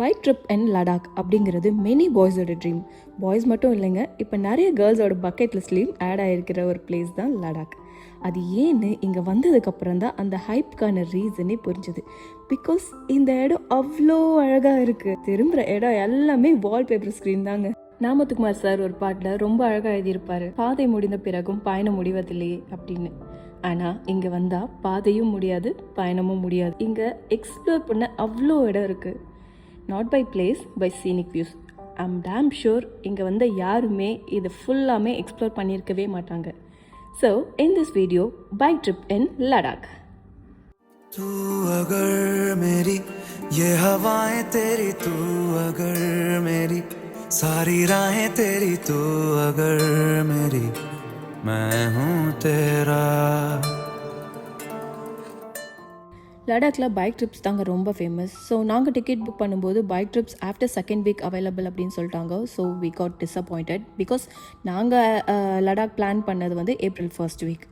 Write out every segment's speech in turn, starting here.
Bike trip and Ladakh அப்படிங்கிறது many பாய்ஸோட dream. Boys மட்டும் இல்லைங்க, இப்போ நிறைய கேர்ள்ஸோட பக்கெட் லிஸ்ட்லேயும் ஆட் ஆகிருக்கிற ஒரு பிளேஸ் தான் லடாக். அது ஏன்னு இங்கே வந்ததுக்கப்புறம் தான் அந்த ஹைப்கான ரீசனே புரிஞ்சுது. பிகாஸ் இந்த இடம் அவ்வளோ அழகாக இருக்குது. திரும்புகிற இடம் எல்லாமே வால்பேப்பர் ஸ்க்ரீன் தாங்க. நாமத்துக்குமார் சார் ஒரு பாட்டில் ரொம்ப அழகாக எழுதியிருப்பார், பாதை முடிந்த பிறகும் பயணம் முடிவதில்லையே அப்படின்னு. ஆனால் இங்கே வந்தால் பாதையும் முடியாது, பயணமும் முடியாது. இங்கே எக்ஸ்ப்ளோர் பண்ண அவ்வளோ இடம் இருக்குது. Not by place, by scenic views. I'm damn sure இங்கே வந்த யாருமே இது ஃபுல்லாமே எக்ஸ்ப்ளோர் பண்ணியிருக்கவே மாட்டாங்க. So in this video, bike trip in Ladakh. तू अगर मेरी ये हवाएं तेरी, तू अगर मेरी सारी राहें तेरी, तू अगर मेरी मैं हूँ तेरा. லடாக்கில் பைக் ட்ரிப்ஸ் தாங்க ரொம்ப ஃபேமஸ். ஸோ நாங்கள் டிக்கெட் புக் பண்ணும்போது bike trips after second week available அப்படின்னு சொல்லிட்டாங்க. So we got disappointed. Because நாங்கள் லடாக் பிளான் பண்ணது வந்து ஏப்ரல் 1st வீக்.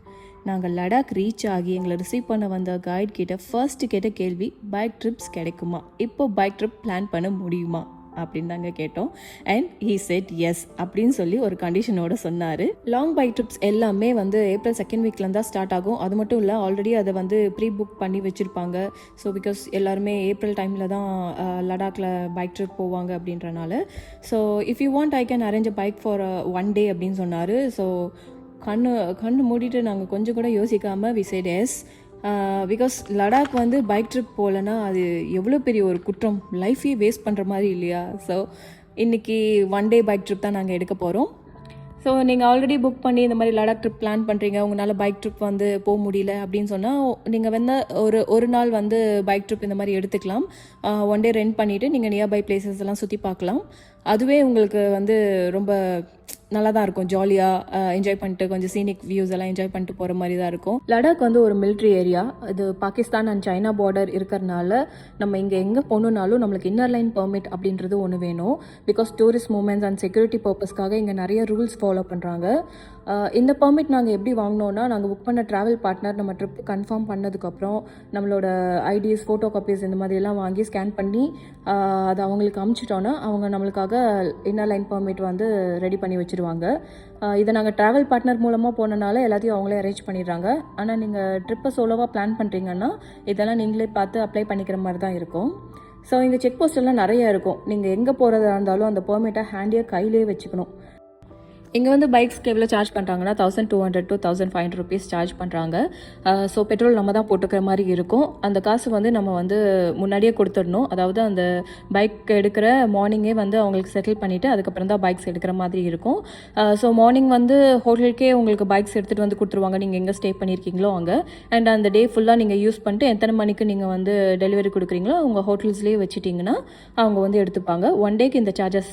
நாங்கள் லடாக் ரீச் ஆகி எங்களை ரிசீவ் பண்ண வந்த கைட் கிட்ட ஃபர்ஸ்ட் கேட்ட கேள்வி, பைக் ட்ரிப்ஸ் கிடைக்குமா, இப்போ பைக் ட்ரிப் பிளான் பண்ண முடியுமா அப்படின்னு தாங்க கேட்டோம். அண்ட் ஹீ செட் எஸ் அப்படின்னு சொல்லி ஒரு கண்டிஷனோட சொன்னார். லாங் பைக் ட்ரிப்ஸ் எல்லாமே வந்து ஏப்ரல் செகண்ட் வீக்லேருந்து தான் ஸ்டார்ட் ஆகும். அது மட்டும் இல்லை, ஆல்ரெடி அதை வந்து ப்ரீ புக் பண்ணி வச்சுருப்பாங்க. ஸோ பிகாஸ் எல்லாருமே ஏப்ரல் டைமில் தான் லடாக்கில் பைக் ட்ரிப் போவாங்க அப்படின்றனால. So if you want I can arrange a bike for 1 day அப்படின்னு சொன்னார். ஸோ கண்ணு மூடிட்டு நாங்கள் கொஞ்சம் கூட யோசிக்காமல் we said yes. Because Ladakh வந்து பைக் ட்ரிப் போகலன்னா அது எவ்வளோ பெரிய ஒரு குற்றம், லைஃபே வேஸ்ட் பண்ணுற மாதிரி இல்லையா. ஸோ இன்றைக்கி 1 day பைக் ட்ரிப் தான் நாங்கள் எடுக்க போகிறோம். ஸோ நீங்கள் ஆல்ரெடி புக் பண்ணி இந்த மாதிரி லடாக் ட்ரிப் பிளான் பண்ணுறீங்க, உங்களால் பைக் ட்ரிப் வந்து போக முடியல அப்படின்னு சொன்னால் நீங்கள் வந்து ஒரு நாள் வந்து பைக் ட்ரிப் இந்த மாதிரி எடுத்துக்கலாம். 1 day ரெண்ட் பண்ணிவிட்டு நீங்கள் நியர்பை பிளேசஸ் எல்லாம் சுற்றி பார்க்கலாம். அதுவே உங்களுக்கு வந்து ரொம்ப நல்லா தான் இருக்கும். ஜாலியாக என்ஜாய் பண்ணிட்டு கொஞ்சம் சீனிக் வியூஸ் எல்லாம் என்ஜாய் பண்ணிட்டு போகிற மாதிரி தான் இருக்கும். லடாக் வந்து ஒரு மிலிட்ரி ஏரியா. இது பாகிஸ்தான் அண்ட் சைனா பார்டர் இருக்கிறதுனால நம்ம இங்கே எங்கே போகணுன்னாலும் நம்மளுக்கு இன்னர் லைன் பெர்மிட் அப்படின்றது ஒன்று வேணும். Because tourist moments and security பர்பஸ்க்காக இங்கே நிறைய ரூல்ஸ் ஃபாலோ பண்ணுறாங்க. இந்த பெர்மிட் நாங்கள் எப்படி வாங்கினோன்னா, நாங்கள் புக் பண்ண ட்ராவல் பார்ட்னர் நம்ம ட்ரிப் கன்ஃபார்ம் பண்ணதுக்கப்புறம் நம்மளோட ஐடிஸ், ஃபோட்டோ காப்பீஸ் இந்த மாதிரிலாம் வாங்கி ஸ்கேன் பண்ணி அதை அவங்களுக்கு அமுச்சிட்டோன்னா அவங்க நம்மளுக்காக இன்னர் லைன் பெர்மிட் வந்து ரெடி பண்ணி வச்சுருவாங்க. இதை நாங்கள் ட்ராவல் பார்ட்னர் மூலமாக போனனால எல்லாத்தையும் அவங்களே அரேஞ்ச் பண்ணிடுறாங்க. ஆனால் நீங்கள் ட்ரிப்பை சோலோவாக பிளான் பண்ணுறீங்கன்னா இதெல்லாம் நீங்களே பார்த்து அப்ளை பண்ணிக்கிற மாதிரி தான் இருக்கும். ஸோ இங்கே செக் போஸ்ட் எல்லாம் நிறைய இருக்கும். நீங்கள் எங்கே போகிறதா இருந்தாலும் அந்த பெர்மிட்டை ஹேண்டியாக கையிலே வச்சுக்கணும். இங்கே வந்து பைக்ஸ்க்கு எவ்வளோ சார்ஜ் பண்ணுறாங்கன்னா 1200 to 1500 rupees சார்ஜ் பண்ணுறாங்க. ஸோ பெட்ரோல் நம்ம தான் போட்டுக்கிற மாதிரி இருக்கும். அந்த காசு வந்து நம்ம வந்து முன்னாடியே கொடுத்துடணும். அதாவது அந்த பைக் எடுக்கிற மார்னிங்கே வந்து அவங்களுக்கு செட்டில் பண்ணிவிட்டு அதுக்கப்புறம் தான் பைக்ஸ் எடுக்கிற மாதிரி இருக்கும். ஸோ மார்னிங் வந்து ஹோட்டலுக்கே உங்களுக்கு பைக்ஸ் எடுத்துகிட்டு வந்து கொடுத்துருவாங்க, நீங்கள் எங்கே ஸ்டே பண்ணியிருக்கீங்களோ அங்கே. அண்ட் அந்த டே ஃபுல்லாக நீங்கள் யூஸ் பண்ணிட்டு எத்தனை மணிக்கு நீங்கள் வந்து டெலிவரி கொடுக்குறீங்களோ உங்கள் ஹோட்டல்ஸ்லேயே வச்சுட்டிங்கன்னா அவங்க வந்து எடுத்துப்பாங்க. 1 dayக்கு இந்த சார்ஜஸ்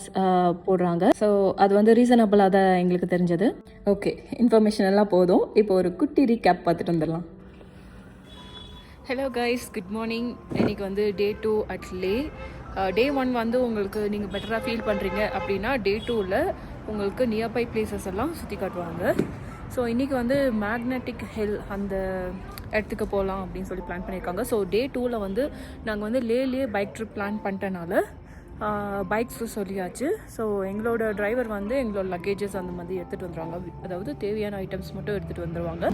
போடுறாங்க. ஸோ அது வந்து ரீசனபிளாக தான் எங்களுக்கு தெரிஞ்சது. ஓகே, இன்ஃபர்மேஷன் எல்லாம் போதும். இப்போ ஒரு குட்டி ரீகேப் பார்த்துட்டு வந்துடலாம். Hello guys, good morning. இன்றைக்கி வந்து Day 2 அட் லே. Day 1 வந்து உங்களுக்கு நீங்கள் பெட்டராக ஃபீல் பண்ணுறீங்க அப்படின்னா Day 2ல் உங்களுக்கு நியர்பை பிளேசஸ் எல்லாம் சுற்றி காட்டுவாங்க. ஸோ இன்றைக்கி வந்து மேக்னெட்டிக் ஹில் அந்த இடத்துக்கு போகலாம் அப்படின்னு சொல்லி பிளான் பண்ணியிருக்காங்க. ஸோ Day 2ல் வந்து நாங்கள் வந்து லேலேயே பைக் ட்ரிப் பிளான் பண்ணிட்டனால பைக்ஸு சொல்லியாச்சு. ஸோ எங்களோட டிரைவர் வந்து எங்களோட லக்கேஜஸ் அந்த மாதிரி எடுத்துகிட்டு வந்துடுவாங்க. அதாவது தேவையான ஐட்டம்ஸ் மட்டும் எடுத்துகிட்டு வந்துடுவாங்க.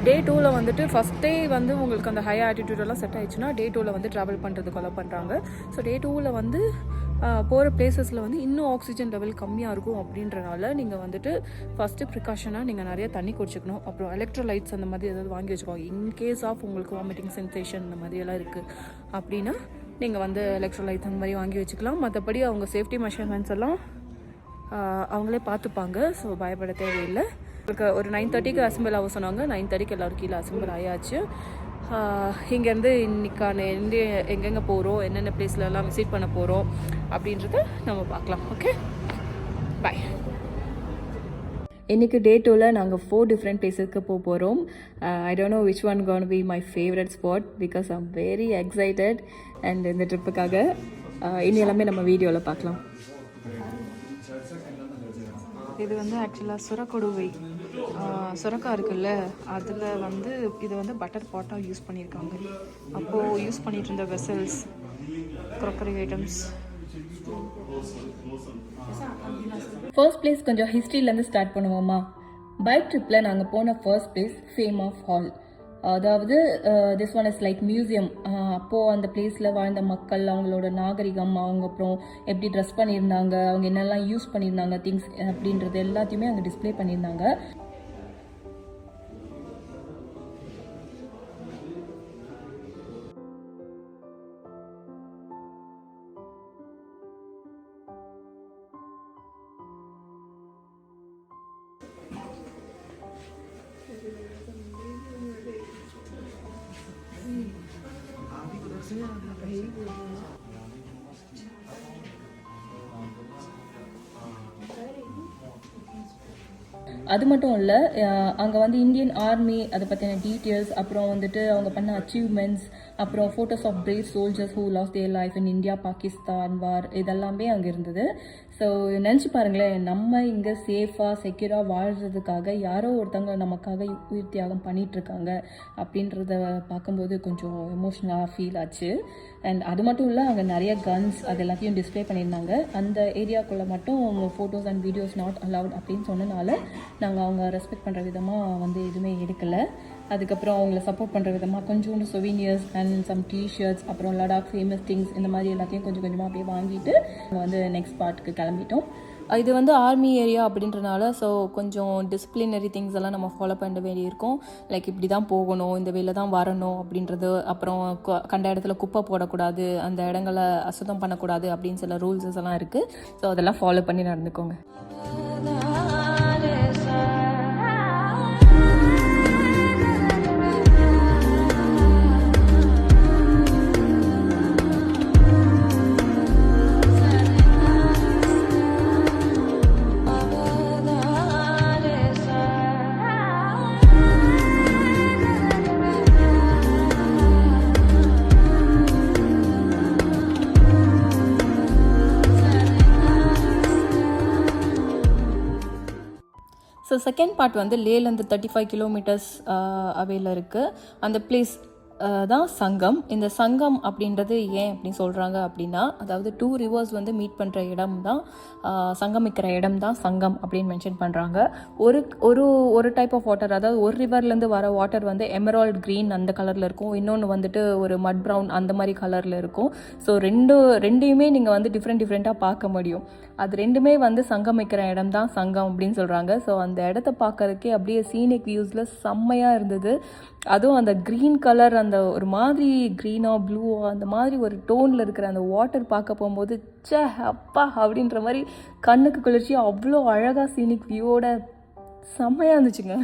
Day 2ல் வந்துட்டு ஃபஸ்ட் டே வந்து உங்களுக்கு அந்த ஹை ஆட்டிடியூடெல்லாம் செட் ஆயிடுச்சுன்னா Day 2ல் வந்து ட்ராவல் பண்ணுறதுக்கு அலோவ் பண்ணுறாங்க. ஸோ Day 2ல் வந்து போகிற பிளேசஸில் வந்து இன்னும் ஆக்சிஜன் லெவல் கம்மியாக இருக்கும். அப்படின்றனால நீங்கள் வந்துட்டு ஃபஸ்ட்டு ப்ரிகாஷனாக நீங்கள் நிறைய தண்ணி குடிச்சிக்கணும். அப்புறம் எலக்ட்ரோலைட்ஸ் அந்த மாதிரி ஏதாவது வாங்கி வச்சுக்கோங்க. இன்கேஸ் ஆஃப் உங்களுக்கு வாமிட்டிங் சென்சேஷன் இந்த மாதிரியெல்லாம் இருக்குது அப்படின்னா நீங்கள் வந்து எலக்ட்ரோலைட்ஸ் அந்த மாதிரி வாங்கி வச்சுக்கலாம். மற்றபடி அவங்க சேஃப்டி மெஷர்மெண்ட்ஸ் எல்லாம் அவங்களே பார்த்துப்பாங்க. ஸோ பயப்பட தேவையில்லை. உங்களுக்கு ஒரு 9:30க்கு அசம்பிள் ஆக சொன்னாங்க. 9:30க்கு எல்லோரும் கீழே அசம்பிள் ஆயாச்சு. இங்கேருந்து இன்றைக்கான எங்கெங்கே போகிறோம், என்னென்ன பிளேஸ்லலாம் விசிட் பண்ண போகிறோம் அப்படின்றத நம்ம பார்க்கலாம். ஓகே, பாய். இன்றைக்கி Day 2ல் நாங்கள் 4 different பிளேஸுக்கு போக போகிறோம். I don't know which one gonna be my favourite spot because I'm very excited. And இந்த ட்ரிப்புக்காக இனி எல்லாமே நம்ம வீடியோவில் பார்க்கலாம். இது வந்து ஆக்சுவலாக சுரக்கொடுவை சுரக்கா இருக்குல்ல, அதில் வந்து இதை வந்து பட்டர் பாட்டாக யூஸ் பண்ணியிருக்காங்க. அப்போது யூஸ் பண்ணிகிட்டு இருந்த vessels crockery items. First place கொஞ்சம் ஹிஸ்ட்ரியிலேருந்து ஸ்டார்ட் பண்ணுவோமா? பைக் ட்ரிப்பில் நாங்கள் போன first place fame of hall. அதாவது this one is like museum. அப்போது அந்த பிளேஸில் வாழ்ந்த மக்கள், அவங்களோட நாகரிகம், அவங்க அப்புறம் எப்படி ட்ரெஸ் பண்ணியிருந்தாங்க, அவங்க என்னெல்லாம் யூஸ் பண்ணியிருந்தாங்க திங்ஸ் அப்படின்றது எல்லாத்தையுமே அங்கே டிஸ்பிளே பண்ணியிருந்தாங்க. அது மட்டும் இல்லை, அங்கே வந்து இந்தியன் ஆர்மி அதை பற்றின டீட்டெயில்ஸ், அப்புறம் வந்துட்டு அவங்க பண்ண அச்சீவ்மெண்ட்ஸ், அப்புறம் photos of brave soldiers who lost their life in India Pakistan war, இதெல்லாமே அங்கே இருந்தது. ஸோ நினச்சி பாருங்களேன், நம்ம இங்கே சேஃபாக செக்யூராக வாழ்கிறதுக்காக யாரோ ஒருத்தவங்க நமக்காக உயிர் தியாகம் பண்ணிகிட்ருக்காங்க அப்படின்றத பார்க்கும்போது கொஞ்சம் எமோஷ்னலாக ஃபீல் ஆச்சு. அண்ட் அது மட்டும் இல்லை, அங்கே நிறைய கன்ஸ் அது எல்லாத்தையும் டிஸ்பிளே பண்ணியிருந்தாங்க. அந்த ஏரியாக்குள்ளே மட்டும் photos and videos not allowed அப்படின்னு சொன்னனால நாங்கள் அவங்க ரெஸ்பெக்ட் பண்ணுற விதமாக வந்து எதுவுமே எடுக்கலை. அதுக்கப்புறம் அவங்கள சப்போர்ட் பண்ணுற விதமாக கொஞ்சோண்டு சொவீனியர்ஸ் அண்ட் சம் டிஷர்ட்ஸ், அப்புறம் லடாக் ஃபேமஸ் திங்ஸ், இந்த மாதிரி எல்லாத்தையும் கொஞ்சம் கொஞ்சமாக அப்படியே வாங்கிட்டு நாங்கள் வந்து நெக்ஸ்ட் பார்ட்டுக்கு கிளம்பிட்டோம். இது வந்து ஆர்மி ஏரியா அப்படின்றனால ஸோ கொஞ்சம் டிசிப்ளினரி திங்ஸ் எல்லாம் நம்ம ஃபாலோ பண்ண வேண்டியிருக்கும். லைக் இப்படி தான் போகணும், இந்த வேலை தான் வரணும் அப்படின்றது, அப்புறம் கண்ட இடத்துல குப்பை போடக்கூடாது, அந்த இடங்களை அசுத்தம் பண்ணக்கூடாது அப்படின்னு சில ரூல்ஸஸ் எல்லாம் இருக்குது. ஸோ அதெல்லாம் ஃபாலோ பண்ணி நடந்துக்கோங்க. ஸோ செகண்ட் பார்ட் வந்து லேலேருந்து 35 கிலோமீட்டர்ஸ் அவையில் இருக்குது. அந்த பிளேஸ் தான் சங்கம். இந்த சங்கம் அப்படின்றது ஏன் அப்படின்னு சொல்கிறாங்க அப்படின்னா, அதாவது 2 ரிவர்ஸ் வந்து மீட் பண்ணுற இடம் தான், சங்கமிக்கிற இடம் தான் சங்கம் அப்படின்னு மென்ஷன் பண்ணுறாங்க. ஒரு ஒரு ஒரு டைப் ஆஃப் வாட்டர், அதாவது ஒரு ரிவர்லேருந்து வர வாட்டர் வந்து எமரால்ட் க்ரீன் அந்த கலரில் இருக்கும், இன்னொன்று வந்துட்டு ஒரு மட் ப்ரௌன் அந்த மாதிரி கலரில் இருக்கும். ஸோ ரெண்டையுமே நீங்கள் வந்து டிஃப்ரெண்ட்டாக பார்க்க முடியும். அது ரெண்டுமே வந்து சங்கமிக்கிற இடம் தான் சங்கம் அப்படின்னு சொல்கிறாங்க. ஸோ அந்த இடத்த பார்க்கறதுக்கே அப்படியே சீனிக் வியூஸில் செம்மையாக இருந்தது. அதுவும் அந்த க்ரீன் கலர், அந்த ஒரு மாதிரி க்ரீனாக ப்ளூவாக அந்த மாதிரி ஒரு டோனில் இருக்கிற அந்த வாட்டர் பார்க்க போகும்போது சே அப்பா அப்படின்ற மாதிரி கண்ணுக்கு குளிர்ச்சி, அவ்வளோ அழகாக சீனிக் வியூவோட செம்மையாக இருந்துச்சுங்க.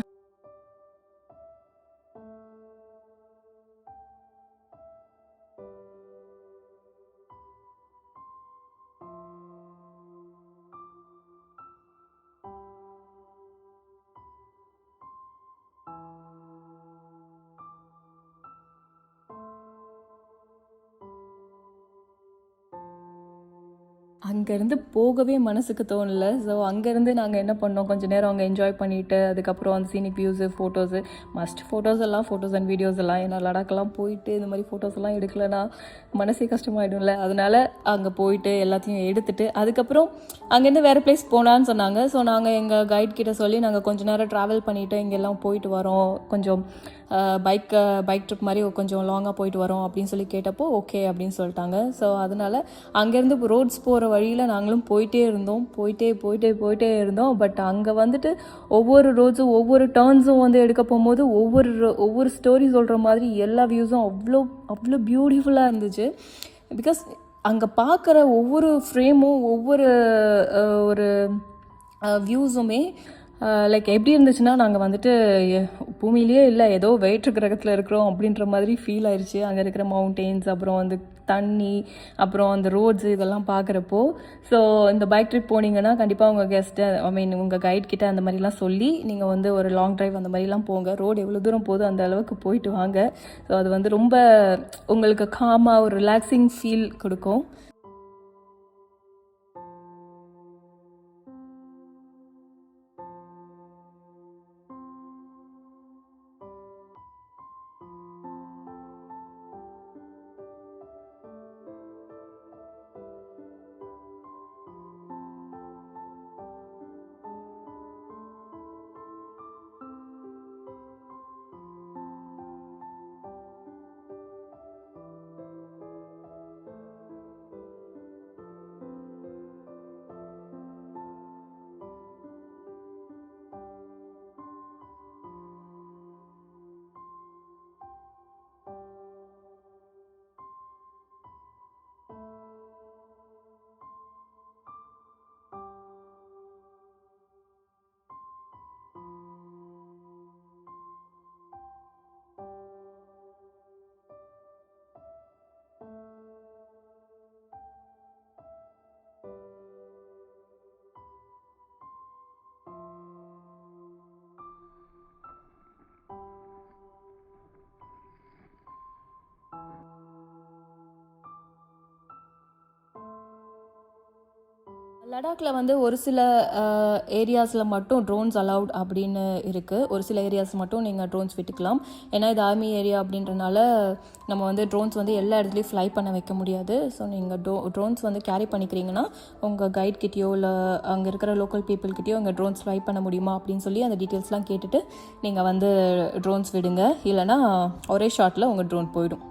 அங்கேருந்து போகவே மனசுக்கு தோணலை. ஸோ அங்கேருந்து நாங்கள் என்ன பண்ணோம், கொஞ்சம் நேரம் அங்கே என்ஜாய் பண்ணிவிட்டு அதுக்கப்புறம் அந்த scenic views, photos, photos and videos எல்லாம், ஏன்னா லடாக்கெல்லாம் போயிட்டு இந்த மாதிரி ஃபோட்டோஸ் எல்லாம் எடுக்கலைன்னா மனசே கஷ்டமாயிடும்ல. அதனால் அங்கே போயிட்டு எல்லாத்தையும் எடுத்துகிட்டு அதுக்கப்புறம் அங்கேருந்து வேறு பிளேஸ் போகலான்னு சொன்னாங்க. ஸோ நாங்கள் எங்கள் கைட் கிட்ட சொல்லி நாங்கள் கொஞ்சம் நேரம் ட்ராவல் பண்ணிவிட்டு இங்கெல்லாம் போயிட்டு வரோம், கொஞ்சம் பைக் ட்ரிப் மாதிரி கொஞ்சம் லாங்காக போயிட்டு வரோம் அப்படின்னு சொல்லி கேட்டப்போ ஓகே அப்படின்னு சொல்லிட்டாங்க. ஸோ அதனால் அங்கேருந்து ரோட்ஸ் போகிற வழியில் நாங்களும் போயிட்டே இருந்தோம். பட் அங்கே வந்துட்டு ஒவ்வொரு ரோட்ஸும் ஒவ்வொரு டர்ன்ஸும் வந்து எடுக்க போகும்போது ஒவ்வொரு ஸ்டோரி சொல்கிற மாதிரி எல்லா வியூஸும் அவ்வளோ பியூட்டிஃபுல்லாக இருந்துச்சு. பிகாஸ் அங்கே பார்க்குற ஒவ்வொரு ஃப்ரேமும் ஒவ்வொரு ஒரு வியூஸுமே லைக் எப்படி இருந்துச்சுன்னா, நாங்கள் வந்துட்டு பூமியிலேயே இல்லை, ஏதோ வேற்று கிரகத்தில் இருக்கிறோம் அப்படின்ற மாதிரி ஃபீல் ஆயிடுச்சு. அங்கே இருக்கிற மவுண்டெயின்ஸ், அப்புறம் வந்து தண்ணி, அப்புறம் அந்த ரோட்ஸு, இதெல்லாம் பார்க்குறப்போ. ஸோ இந்த பைக் ட்ரிப் போனீங்கன்னா கண்டிப்பாக உங்கள் கெஸ்ட்டை உங்கள் கைட் கிட்ட அந்த மாதிரிலாம் சொல்லி நீங்கள் வந்து ஒரு லாங் ட்ரைவ் அந்த மாதிரிலாம் போங்க. ரோடு எவ்வளோ தூரம் போதும் அந்த அளவுக்கு போயிட்டு வாங்க. ஸோ அது வந்து ரொம்ப உங்களுக்கு காமாக ஒரு ரிலாக்ஸிங் ஃபீல் கொடுக்கும். லடாக்கில் வந்து ஒரு சில ஏரியாஸில் மட்டும் ட்ரோன்ஸ் அலவுட் அப்படின்னு இருக்குது. ஒரு சில ஏரியாஸ் மட்டும் நீங்கள் ட்ரோன்ஸ் விட்டுக்கலாம். ஏன்னா இது ஆர்மி ஏரியா அப்படின்றனால நம்ம வந்து ட்ரோன்ஸ் வந்து எல்லா இடத்துலையும் ஃப்ளை பண்ண வைக்க முடியாது. ஸோ நீங்கள் ட்ரோன்ஸ் வந்து கேரி பண்ணிக்கிறீங்கன்னா உங்கள் கைட் கிட்டேயோ இல்லை அங்கே இருக்கிற லோக்கல் பீப்புள்கிட்டயோ இங்கே ட்ரோன்ஸ் ஃப்ளை பண்ண முடியுமா அப்படின்னு சொல்லி அந்த டீட்டெயில்ஸ்லாம் கேட்டுட்டு நீங்கள் வந்து ட்ரோன்ஸ் விடுங்க. இல்லைனா ஒரே ஷாட்டில் உங்கள் ட்ரோன் போயிடும்.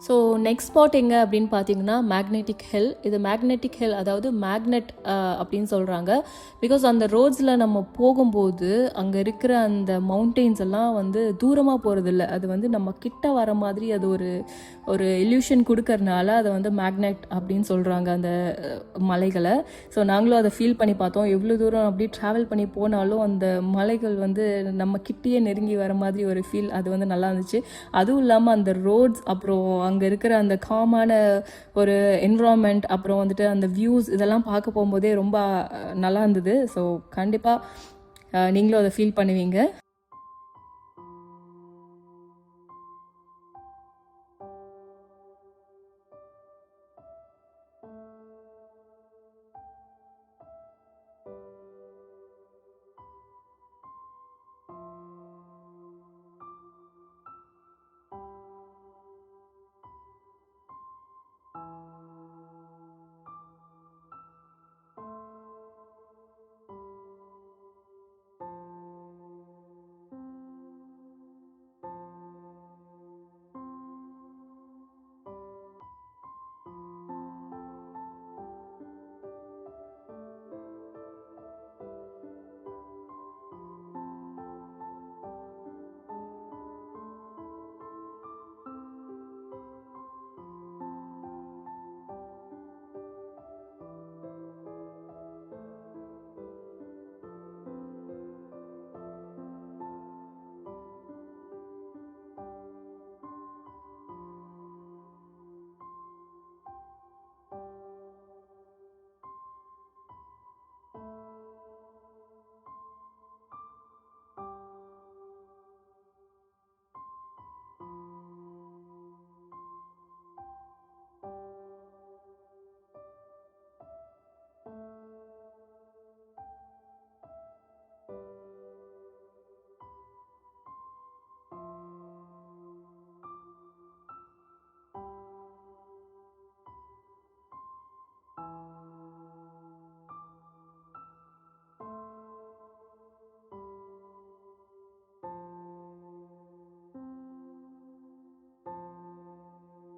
ஸோ நெக்ஸ்ட் ஸ்பாட் எங்கே அப்படின்னு பார்த்தீங்கன்னா மேக்னெட்டிக் ஹில். இது மேக்னெட்டிக் ஹில் அதாவது மேக்னெட் அப்படின்னு சொல்கிறாங்க. பிகாஸ் அந்த ரோட்ஸில் நம்ம போகும்போது அங்கே இருக்கிற அந்த மவுண்டெயின்ஸ் எல்லாம் வந்து தூரமாக போகிறதில்ல, அது வந்து நம்ம கிட்ட வர மாதிரி அது ஒரு ஒரு இல்யூஷன் கொடுக்கறனால அதை வந்து மேக்னெட் அப்படின்னு சொல்கிறாங்க அந்த மலைகளை. ஸோ நாங்களும் அதை ஃபீல் பண்ணி பார்த்தோம். எவ்வளோ தூரம் அப்படி ட்ராவல் பண்ணி போனாலும் அந்த மலைகள் வந்து நம்ம கிட்டேயே நெருங்கி வர மாதிரி ஒரு ஃபீல், அது வந்து நல்லா இருந்துச்சு. அதுவும் இல்லாமல் அந்த ரோட்ஸ், அப்புறம் அங்கே இருக்கிற அந்த காமான ஒரு என்விரான்மெண்ட், அப்புறம் வந்துட்டு அந்த வியூஸ் இதெல்லாம் பார்க்க போகும்போதே ரொம்ப நல்லா இருந்தது. ஸோ கண்டிப்பாக நீங்களும் அதை ஃபீல் பண்ணுவீங்க.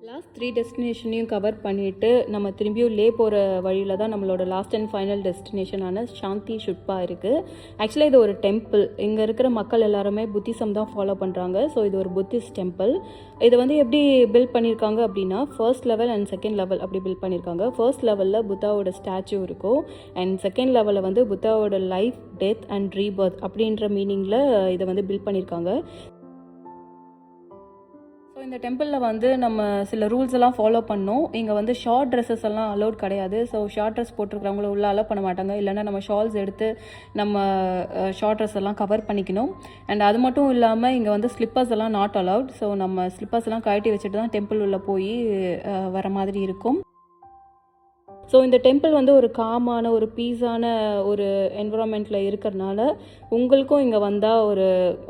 லாஸ்ட் 3 டெஸ்டினேஷனையும் கவர் பண்ணிவிட்டு நம்ம திரும்பியும் லே போகிற வழியில் தான் நம்மளோட லாஸ்ட் அண்ட் ஃபைனல் டெஸ்டினேஷனான சாந்தி ஷுட்பா இருக்குது. ஆக்சுவலாக இது ஒரு டெம்பிள். இங்கே இருக்கிற மக்கள் எல்லாருமே புத்திசம் தான் ஃபாலோ பண்ணுறாங்க. ஸோ இது ஒரு புத்திஸ்ட் டெம்பிள். இது வந்து எப்படி பில்ட் பண்ணியிருக்காங்க அப்படின்னா first level and second level அப்படி பில்ட் பண்ணியிருக்காங்க. ஃபர்ஸ்ட் லெவலில் புத்தாவோட ஸ்டாச்சு இருக்கும். அண்ட் செகண்ட் லெவலில் வந்து புத்தாவோட லைஃப், டெத் அண்ட் ரீபர்த் அப்படின்ற மீனிங்கில் இதை வந்து பில்ட் பண்ணியிருக்காங்க. ஸோ இந்த டெம்பிளில் வந்து நம்ம சில ரூல்ஸ் எல்லாம் ஃபாலோ பண்ணோம். இங்கே வந்து ஷார்ட் ட்ரெஸ்ஸஸ் எல்லாம் அலோட் கிடையாது. ஸோ ஷார்ட் ட்ரெஸ் போட்டிருக்கிறவங்கள உள்ள அலோவ் பண்ண மாட்டாங்க. இல்லைனா நம்ம ஷால்ஸ் எடுத்து நம்ம ஷார்ட் ட்ரெஸ் எல்லாம் கவர் பண்ணிக்கணும். அண்ட் அது மட்டும் இல்லாமல் இங்கே வந்து ஸ்லிப்பர்ஸ் எல்லாம் நாட் அலவுட். ஸோ நம்ம ஸ்லிப்பர்ஸ் எல்லாம் கழட்டி வச்சுட்டு தான் டெம்பிள் உள்ள போய் வர மாதிரி இருக்கும். ஸோ இந்த டெம்பிள் வந்து ஒரு காமான ஒரு பீஸான ஒரு என்விரான்மெண்ட்டில் இருக்கிறதுனால உங்களுக்கும் இங்கே வந்தால்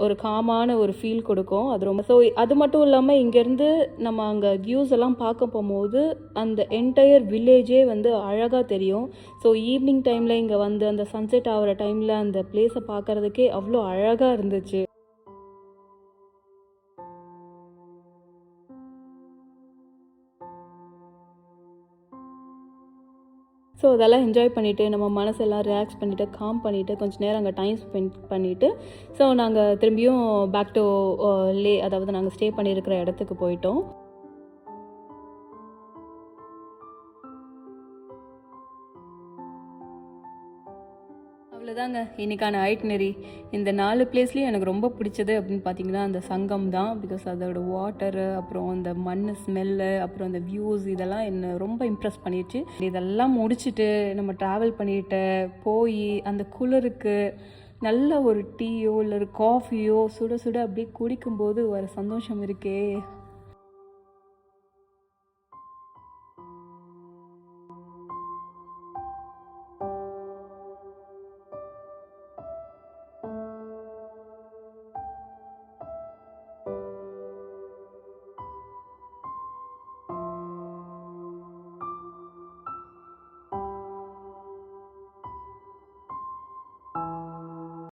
ஒரு காமான ஒரு ஃபீல் கொடுக்கும். அது ரொம்ப அது மட்டும் இல்லாமல் இங்கேருந்து நம்ம அங்கே வியூஸ் எல்லாம் பார்க்க போகும்போது அந்த என்டையர் வில்லேஜே வந்து அழகாக தெரியும். ஸோ ஈவினிங் டைமில் இங்கே வந்து அந்த சன்செட் ஆகிற டைமில் அந்த பிளேஸை பார்க்குறதுக்கே அவ்வளோ அழகாக இருந்துச்சு. ஸோ அதெல்லாம் என்ஜாய் பண்ணிவிட்டு நம்ம மனசெல்லாம் ரிலாக்ஸ் பண்ணிவிட்டு காம் பண்ணிவிட்டு கொஞ்சம் நேரம் அங்கே டைம் ஸ்பெண்ட் பண்ணிவிட்டு ஸோ நாங்கள் திரும்பியும் பேக் டு லே, அதாவது நாங்கள் ஸ்டே பண்ணியிருக்கிற இடத்துக்கு போயிட்டோம். அவ்வளோதாங்க இன்றைக்கான ஐட்னரி. இந்த 4 பிளேஸ்லேயும் எனக்கு ரொம்ப பிடிச்சது அப்படின்னு பார்த்தீங்கன்னா அந்த சங்கம் தான். பிகாஸ் அதோட வாட்டரு, அப்புறம் அந்த மண் ஸ்மெல்லு, அப்புறம் அந்த வியூஸ், இதெல்லாம் என்னை ரொம்ப இம்ப்ரெஸ் பண்ணிடுச்சு. இதெல்லாம் முடிச்சுட்டு நம்ம ட்ராவல் பண்ணிட்டு போய் அந்த குளிருக்கு நல்ல ஒரு டீயோ இல்லை ஒரு காஃபியோ சுட சுட அப்படியே குடிக்கும்போது ஒரு சந்தோஷம் இருக்கே,